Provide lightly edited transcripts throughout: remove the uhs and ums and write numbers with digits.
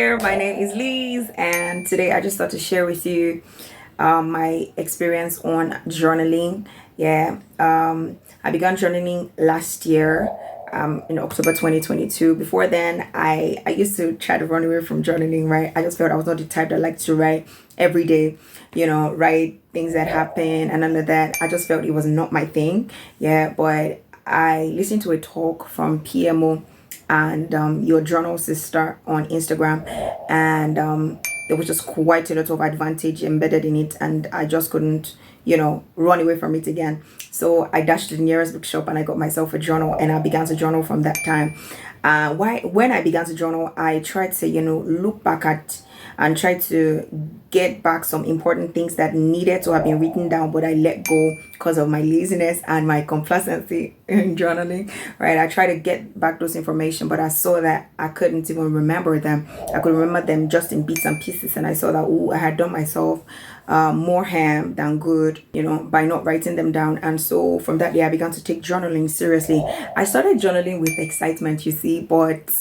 there, my name is Liz, and today I just thought to share with you my experience on journaling. I began journaling last year in October 2022. Before then, I used to try to run away from journaling, right? I just felt I was not the type that liked to write every day, write things that happen and all of that. I just felt it was not my thing. But I listened to a talk from PMO and your journal sister on Instagram, and there was just quite a lot of advantage embedded in it, and I just couldn't run away from it again. So I dashed to the nearest bookshop and I got myself a journal, and I began to journal from that time. When I began to journal, I tried to look back at and try to get back some important things that needed to have been written down, but I let go because of my laziness and my complacency in journaling, right? I tried to get back those information, but I saw that I couldn't even remember them. I could remember them just in bits and pieces, and I saw that I had done myself more harm than good, by not writing them down. And so from that day, I began to take journaling seriously. I started journaling with excitement, you see, but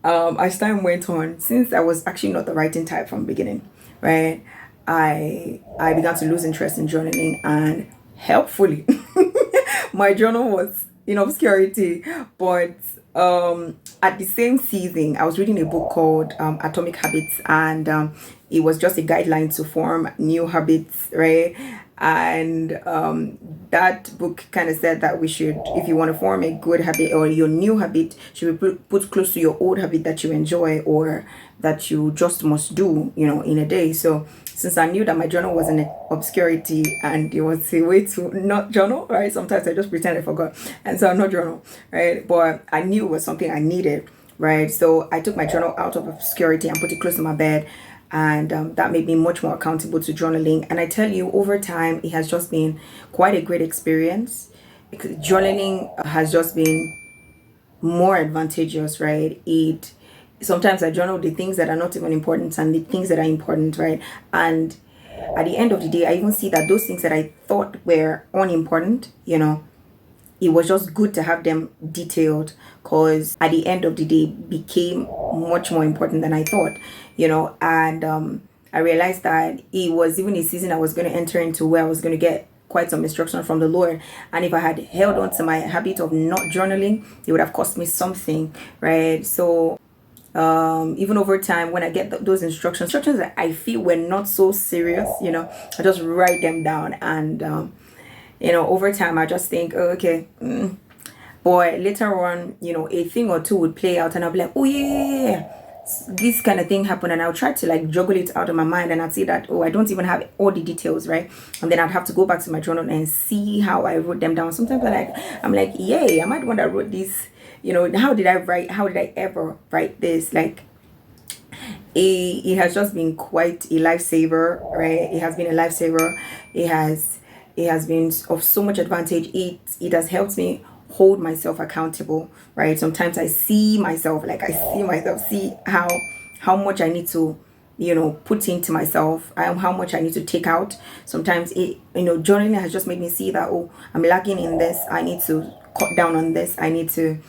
as time went on, since I was actually not the writing type from the beginning, right, I began to lose interest in journaling, and helpfully my journal was in obscurity. But at the same season, I was reading a book called Atomic Habits, and it was just a guideline to form new habits, right? And that book kind of said that we should, if you want to form a good habit or your new habit, should be put close to your old habit that you enjoy or that you just must do, in a day. So since I knew that my journal was in obscurity and it was a way to not journal, right? Sometimes I just pretend I forgot, and so I'm not journal, right? But I knew it was something I needed, right? So I took my journal out of obscurity and put it close to my bed, and that made me much more accountable to journaling. And I tell you, over time, it has just been quite a great experience. Journaling has just been more advantageous, right? It sometimes I journal the things that are not even important and the things that are important, right? And at the end of the day, I even see that those things that I thought were unimportant, it was just good to have them detailed, because at the end of the day became much more important than I thought, and I realized that it was even a season I was going to enter into where I was going to get quite some instruction from the Lord. And if I had held on to my habit of not journaling, it would have cost me something, right? So even over time, when I get those instructions that I feel were not so serious, I just write them down, and over time I just think, oh, okay, boy, later on, a thing or two would play out, and I'll be like, oh yeah, this kind of thing happened, and I'll try to like juggle it out of my mind, and I'd see that, oh, I don't even have all the details, right? And then I'd have to go back to my journal and see how I wrote them down. Sometimes I'm like, yay, am I the one that wrote this? How did I ever write this? Like, it has just been quite a lifesaver, right? It has been a lifesaver. It has been of so much advantage. It has helped me hold myself accountable, right? Sometimes I see myself, see how much I need to put into myself, how much I need to take out. Sometimes journaling has just made me see that, oh, I'm lacking in this, I need to cut down on this, I need to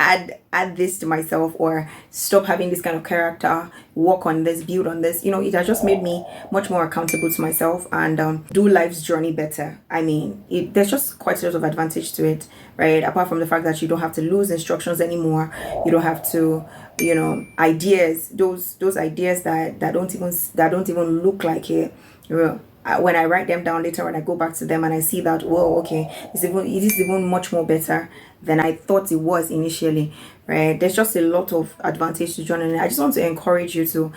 add this to myself, or stop having this kind of character, work on this, build on this. It has just made me much more accountable to myself, and do life's journey better. I mean, there's just quite a lot of advantage to it, right? Apart from the fact that you don't have to lose instructions anymore, you don't have to ideas, those ideas that don't even look like it, when I write them down later, when I go back to them and I see that, whoa, okay, it is even much more better than I thought it was initially, right? There's just a lot of advantage to journaling. I just want to encourage you to,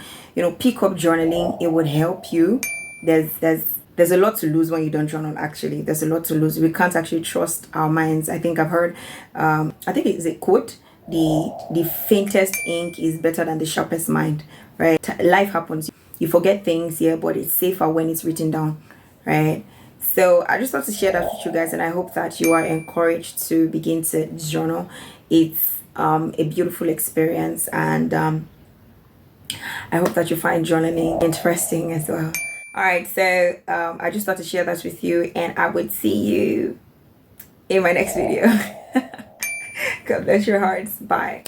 pick up journaling. It would help you. There's a lot to lose when you don't journal. Actually, there's a lot to lose. We can't actually trust our minds. I think I've heard, I think it's a quote, the faintest ink is better than the sharpest mind, right? Life happens. You forget things, yeah, but it's safer when it's written down, right? So I just want to share that with you guys, and I hope that you are encouraged to begin to journal. It's a beautiful experience, and I hope that you find journaling interesting as well. All right, so I just thought to share that with you, and I would see you in my next video. God bless your hearts. Bye.